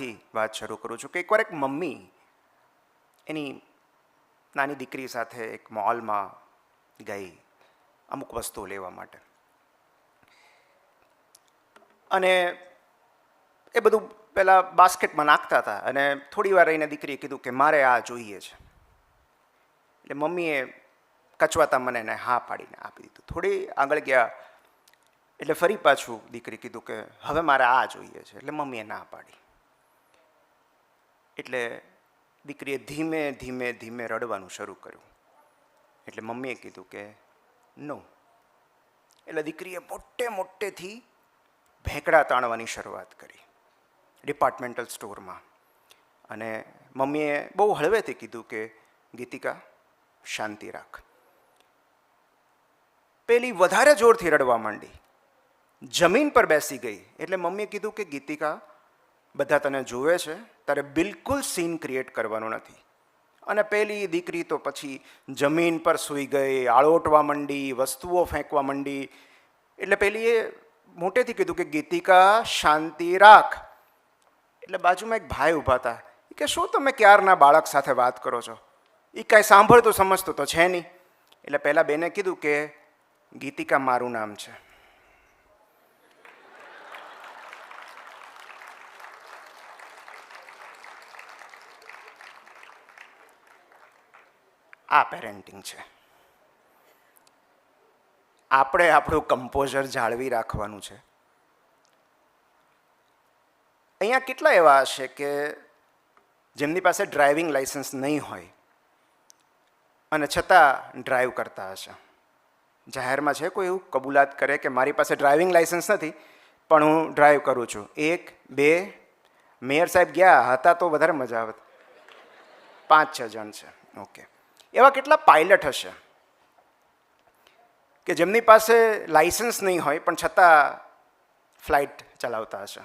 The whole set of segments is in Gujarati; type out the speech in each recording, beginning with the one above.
ઉદાહરણથી વાત શરૂ કરું છું કે એકવાર એક મમ્મી એની નાની દીકરી સાથે એક મોલમાં ગઈ અમુક વસ્તુઓ લેવા માટે, અને એ બધું પહેલાં બાસ્કેટમાં નાખતા હતા અને થોડી વાર રહીને દીકરીએ કીધું કે મારે આ જોઈએ છે. એટલે મમ્મીએ કચવાતા મને એને હા પાડીને આપી દીધું. થોડી આગળ ગયા એટલે ફરી પાછું દીકરી કીધું કે હવે મારે આ જોઈએ છે. એટલે મમ્મીએ ના પાડી. એટલે દીકરીએ ધીમે ધીમે ધીમે રડવાનું શરૂ કર્યું. એટલે મમ્મીએ કીધું કે નો. એટલે દીકરીએ મોટેથી ભેંકડા તાણવાની શરૂઆત કરી ડિપાર્ટમેન્ટલ સ્ટોરમાં. અને મમ્મીએ બહુ હળવેથી કીધું કે ગીતિકા શાંતિ રાખ. પેલી વધારે જોરથી રડવા માંડી, જમીન પર બેસી ગઈ. એટલે મમ્મીએ કીધું કે ગીતિકા, બધા તને જુએ છે, તારે બિલકુલ સીન ક્રિએટ કરવાનો નથી. અને પેલી દીકરી તો પછી જમીન પર સૂઈ ગઈ, આળોટવા માંડી, વસ્તુઓ ફેંકવા માંડી. એટલે પેલીએ મોટેથી કીધું કે ગીતિકા શાંતિ રાખ. એટલે બાજુમાં એક ભાઈ ઊભા હતા. એ કે શું તમે ક્યારના બાળક સાથે વાત કરો છો? એ કાંઈ સાંભળતું સમજતું તો છે નહીં. એટલે પહેલાં બેને કીધું કે ગીતિકા મારું નામ છે. આ પેરેન્ટિંગ છે. આપણે આપણું કમ્પોઝર જાળવી રાખવાનું છે. અહીંયા કેટલા એવા હશે કે જેમની પાસે ડ્રાઇવિંગ લાઇસન્સ નહીં હોય અને છતાં ડ્રાઈવ કરતા હશે? જાહેરમાં છે કોઈ એવું કબૂલાત કરે કે મારી પાસે ડ્રાઇવિંગ લાઇસન્સ નથી પણ હું ડ્રાઈવ કરું છું? 1 2 મેયર સાહેબ ગયા હતા તો વધારે મજા આવત. 5-6 જણ છે. ઓકે. એવા કેટલા પાયલટ હશે કે જેમની પાસે લાઇસન્સ નહીં હોય પણ છતાં ફ્લાઇટ ચલાવતા હશે?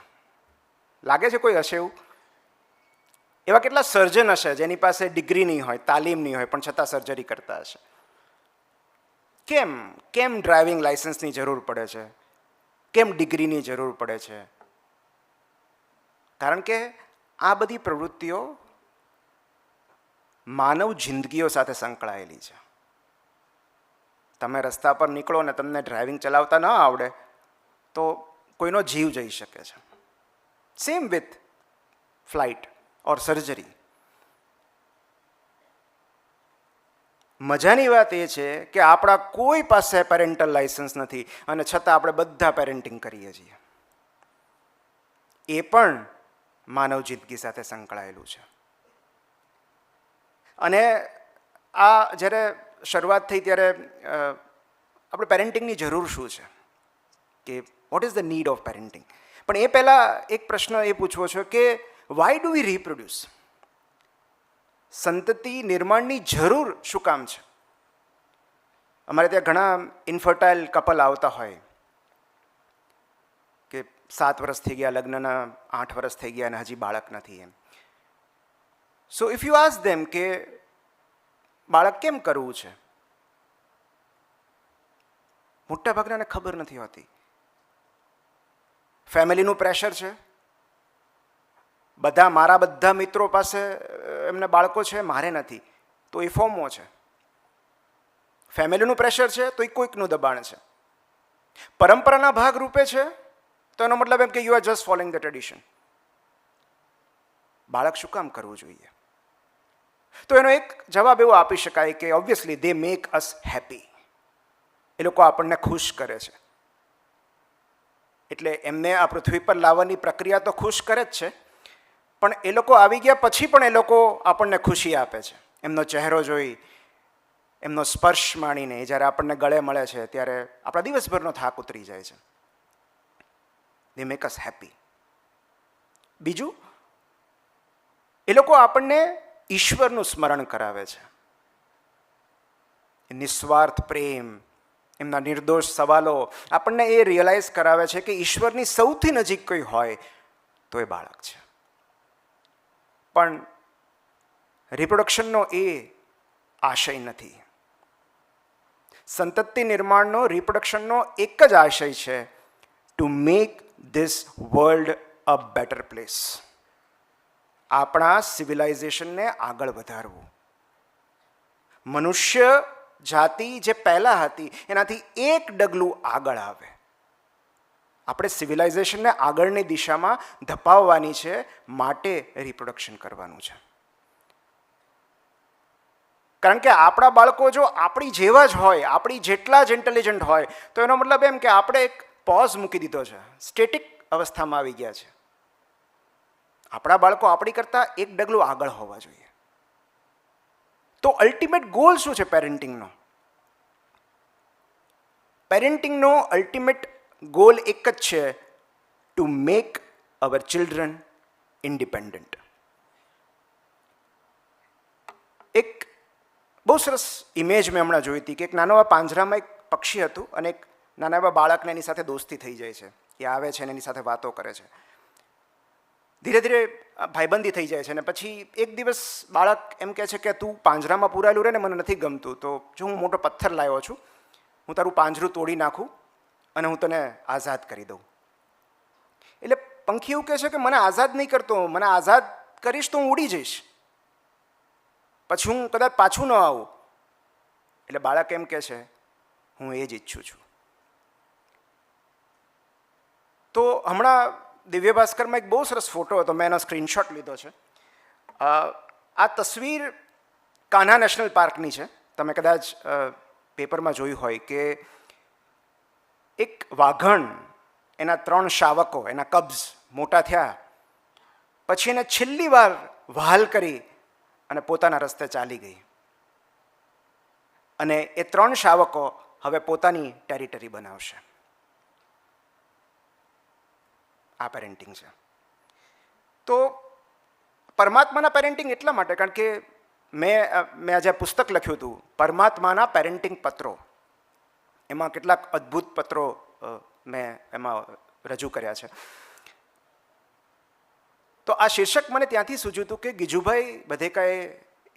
લાગે છે કોઈ હશે એવું? એવા કેટલા સર્જન હશે જેની પાસે ડિગ્રી નહીં હોય, તાલીમ નહીં હોય પણ છતાં સર્જરી કરતા હશે? કેમ ડ્રાઇવિંગ લાઇસન્સની જરૂર પડે છે? કેમ ડિગ્રીની જરૂર પડે છે? કારણ કે આ બધી પ્રવૃત્તિઓ માનવ જિંદગીઓ સાથે સંકળાયેલી છે. તમે રસ્તા પર નીકળો ને તમને ડ્રાઇવિંગ ચલાવતા ન આવડે તો કોઈનો જીવ જઈ શકે છે. Same with flight or surgery. મજાની વાત એ છે કે આપણા કોઈ પાસે પેરેન્ટલ લાઇસન્સ નથી અને છતાં આપણે બધા પેરેન્ટિંગ કરીએ છીએ. એ પણ માનવ જિંદગી સાથે સંકળાયેલું છે. અને આ જ્યારે શરૂઆત થઈ ત્યારે આપણે પેરેન્ટિંગની જરૂર શું છે, કે what is the need of parenting? પણ એ પહેલાં એક પ્રશ્ન એ પૂછવો છે કે વાય ડુ વી રીપ્રોડ્યુસ? સંતતિ નિર્માણની જરૂર શું કામ છે? અમારે ત્યાં ઘણા ઇન્ફર્ટાઇલ કપલ આવતા હોય કે 7 વર્ષ થઈ ગયા લગ્નના, 8 વર્ષ થઈ ગયા અને હજી બાળક નથી એમ. So if you ask them કે બાળક કેમ કરવું છે, મોટાભાગનાને ખબર નથી હોતી. ફેમિલીનું પ્રેશર છે. મારા બધા મિત્રો પાસે એમને બાળકો છે, મારે નથી, તો એ ફોમો છે. ફેમિલીનું પ્રેશર છે તો એ કોઈકનું દબાણ છે. પરંપરાના ભાગ રૂપે છે તો એનો મતલબ એમ કે you are just following the tradition. બાળક શું કામ કરવું જોઈએ? તો એનો એક જવાબ એવો આપી શકાય કે obviously they make us happy. એ લોકો આપણને ખુશ કરે છે. એટલે એમને આ પૃથ્વી પર લાવવાની પ્રક્રિયા તો ખુશ કરે જ છે, પણ એ લોકો આવી ગયા પછી પણ એ લોકો આપણને ખુશી આપે છે. એમનો ચહેરો જોઈ, એમનો સ્પર્શ માણીને જ્યારે આપણને ગળે મળે છે ત્યારે આપણા દિવસભરનો થાક ઉતરી જાય છે. દે મેક અસ હેપી. બીજું, એ લોકો આપણને ઈશ્વરનું સ્મરણ કરાવે છે. નિસ્વાર્થ પ્રેમ, એમના નિર્દોષ સવાલો આપણને એ રિયલાઇઝ કરાવે છે કે ઈશ્વરની સૌથી નજીક કોઈ હોય તો એ બાળક છે. પણ રિપ્રોડક્શનનો એ આશય નથી. સંતતિ નિર્માણનો, રિપ્રોડક્શનનો એક જ આશય છે, to make this world a better place. આપણા સિવિલાઇઝેશનને આગળ વધારવું. મનુષ્ય જાતિ જે પહેલાં હતી એનાથી એક ડગલું આગળ આવે. આપણે સિવિલાઇઝેશનને આગળની દિશામાં ધપાવવાની છે, માટે રિપ્રોડક્શન કરવાનું છે. કારણ કે આપણા બાળકો જો આપણી જેવા જ હોય, આપણી જેટલા જ ઇન્ટેલિજન્ટ હોય, તો એનો મતલબ એમ કે આપણે એક પોઝ મૂકી દીધો છે, સ્ટેટિક અવસ્થામાં આવી ગયા છે. આપણા બાળકો આપણી કરતાં એક ડગલું આગળ હોવા જોઈએ. તો અલ્ટિમેટ ગોલ શું છે પેરેન્ટિંગનો? પેરેન્ટિંગનો અલ્ટિમેટ ગોલ એક જ છે, to make hour children independent. એક બહુ સરસ ઇમેજ મેં હમણાં જોઈ હતી કે એક નાનો એવા પાંજરામાં એક પક્ષી હતું અને એક નાના એવા બાળકને એની સાથે દોસ્તી થઈ જાય છે. એ આવે છે અને એની સાથે વાતો કરે છે. ધીરે ધીરે ભાઈબંધી થઈ જાય છે અને પછી એક દિવસ બાળક એમ કહે છે કે તું પાંજરામાં પૂરાયેલું રહે ને, મને નથી ગમતું, તો જો હું મોટો પથ્થર લાવ્યો છું, હું તારું પાંજરું તોડી નાખું અને હું તને આઝાદ કરી દઉં. એટલે પંખી એવું કહે છે કે મને આઝાદ નહીં કરતો, મને આઝાદ કરીશ તો હું ઉડી જઈશ, પછી હું કદાચ પાછું ન આવું. એટલે બાળક એમ કહે છે હું એ જ ઈચ્છું છું. તો હમણાં દિવ્ય ભાસ્કરમાં એક બહુ સરસ ફોટો હતો, મેં એનો સ્ક્રીનશોટ લીધો છે. આ તસવીર કાન્હા નેશનલ પાર્કની છે. તમે કદાચ પેપરમાં જોયું હોય કે એક વાઘણ, એના 3 શાવકો, એના કબ્સ મોટા થયા પછી એને છેલ્લી વાર વહાલ કરી અને પોતાના રસ્તે ચાલી ગઈ. અને એ 3 શાવકો હવે પોતાની ટેરિટરી બનાવશે. આ પેરેન્ટિંગ છે. તો પરમાત્માના પેરેન્ટિંગ એટલા માટે, કારણ કે મેં આજે પુસ્તક લખ્યું હતું પરમાત્માના પેરેન્ટિંગ પત્રો. એમાં કેટલાક અદ્ભુત પત્રો મેં એમાં રજૂ કર્યા છે. તો આ શીર્ષક મને ત્યાંથી સૂચ્યું હતું કે ગીજુભાઈ બધેકાએ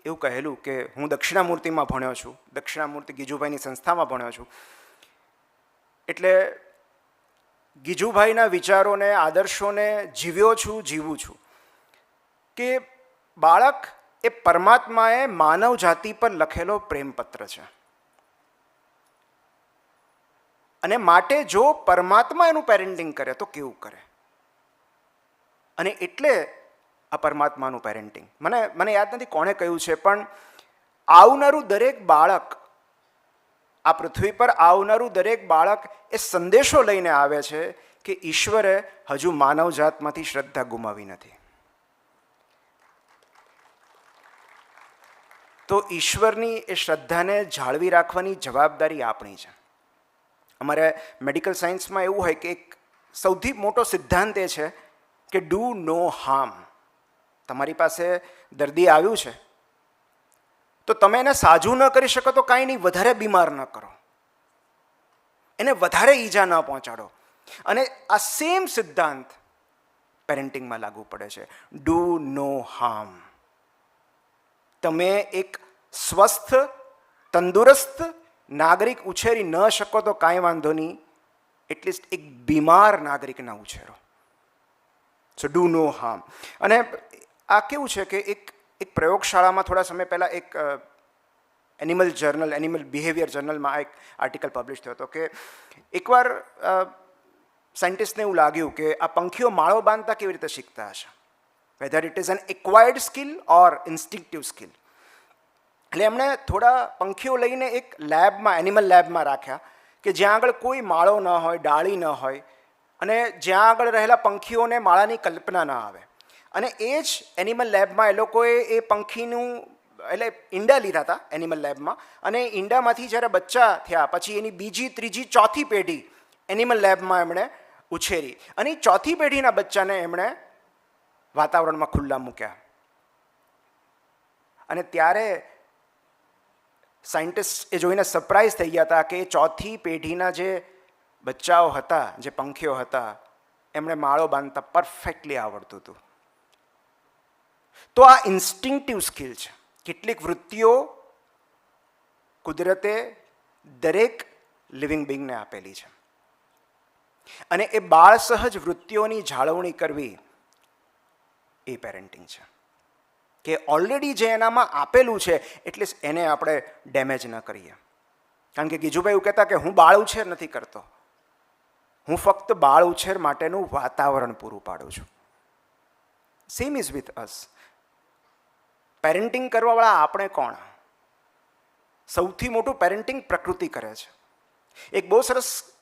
એવું કહેલું કે હું દક્ષિણામૂર્તિમાં ભણ્યો છું, દક્ષિણામૂર્તિ ગીજુભાઈની સંસ્થામાં ભણ્યો છું, એટલે ગીજુભાઈના વિચારોને, આદર્શોને જીવ્યો છું, જીવું છું. કે બાળક એ પરમાત્માએ માનવ જાતિ પર લખેલો પ્રેમપત્ર છે, અને માટે જો પરમાત્મા એનું પેરેન્ટિંગ કરે તો કેવું કરે. અને એટલે આ પરમાત્માનું પેરેન્ટિંગ, મને યાદ નથી કોણે કહ્યું છે, પણ આવનારું દરેક બાળક, આ પૃથ્વી પર આવનારું દરેક બાળક એ સંદેશો લઈને આવે છે કે ઈશ્વરે હજુ માનવજાતમાંથી શ્રદ્ધા ગુમાવી નથી. તો ઈશ્વરની એ શ્રદ્ધાને જાળવી રાખવાની જવાબદારી આપણી છે. અમારે મેડિકલ સાયન્સમાં એવું હોય કે એક સૌથી મોટો સિદ્ધાંત એ છે કે ડુ નો હાર્મ. તમારી પાસે દર્દી આવ્યું છે તો તમે એને સાજું ન કરી શકો તો કાંઈ નહીં, વધારે બીમાર ન કરો, એને વધારે ઈજા ન પહોંચાડો. અને આ સેમ સિદ્ધાંત પેરેન્ટિંગમાં લાગુ પડે છે, ડુ નો હાર્મ. તમે એક સ્વસ્થ, તંદુરસ્ત નાગરિક ઉછેરી ન શકો તો કાંઈ વાંધો નહીં, એટલીસ્ટ એક બીમાર નાગરિકના ઉછેરો. સો ડુ નો હાર્મ. અને આ કેવું છે કે એક પ્રયોગશાળામાં થોડા સમય પહેલાં એક એનિમલ જર્નલ, એનિમલ બિહેવિયર જર્નલમાં એક આર્ટિકલ પબ્લિશ થયો હતો કે એકવાર સાયન્ટિસ્ટને એવું લાગ્યું કે આ પંખીઓ માળો બાંધતા કેવી રીતે શીખતા હશે, whether it is an acquired skill or instinctive skill. એટલે એમણે થોડા પંખીઓ લઈને એક લેબમાં, એનિમલ લેબમાં રાખ્યા કે જ્યાં આગળ કોઈ માળો ન હોય, ડાળી ન હોય, અને જ્યાં આગળ રહેલા પંખીઓને માળાની કલ્પના ન આવે. અને એ જ એનિમલ લેબમાં એ લોકોએ એ પંખીનું, એટલે ઈંડા લીધા હતા એનિમલ લેબમાં, અને ઈંડામાંથી જ્યારે બચ્ચા થયા પછી એની બીજી, ત્રીજી, ચોથી પેઢી એનિમલ લેબમાં એમણે ઉછેરી, અને એ ચોથી પેઢીના બચ્ચાને એમણે વાતાવરણમાં ખુલ્લા મૂક્યા. અને ત્યારે સાયન્ટિસ્ટ એ જોઈને સરપ્રાઈઝ થઈ ગયા હતા કે ચોથી પેઢીના જે બચ્ચાઓ હતા, જે પંખીઓ હતા, એમણે માળો બાંધતા પરફેક્ટલી આવડતું હતું. તો આ ઇન્સ્ટિંક્ટિવ સ્કિલ છે. કેટલીક વૃત્તિઓ કુદરતે દરેક લિવિંગ બિંગને આપેલી છે, અને એ બાળ સહજ વૃત્તિઓની જાળવણી કરવી એ પેરેન્ટિંગ છે. કે ઓલરેડી જે એનામાં આપેલું છે એટલે એને આપણે ડેમેજ ન કરીએ. કારણ કે ગીજુભાઈ એવું કહેતા કે હું બાળ ઉછેર નથી કરતો, હું ફક્ત બાળ ઉછેર માટેનું વાતાવરણ પૂરું પાડું છું. Same is with us. Parenting કરવાવાળા આપણે કોણ? સૌથી મોટું પેરેન્ટિંગ પ્રકૃતિ કરે છે. એક બહુ સરસ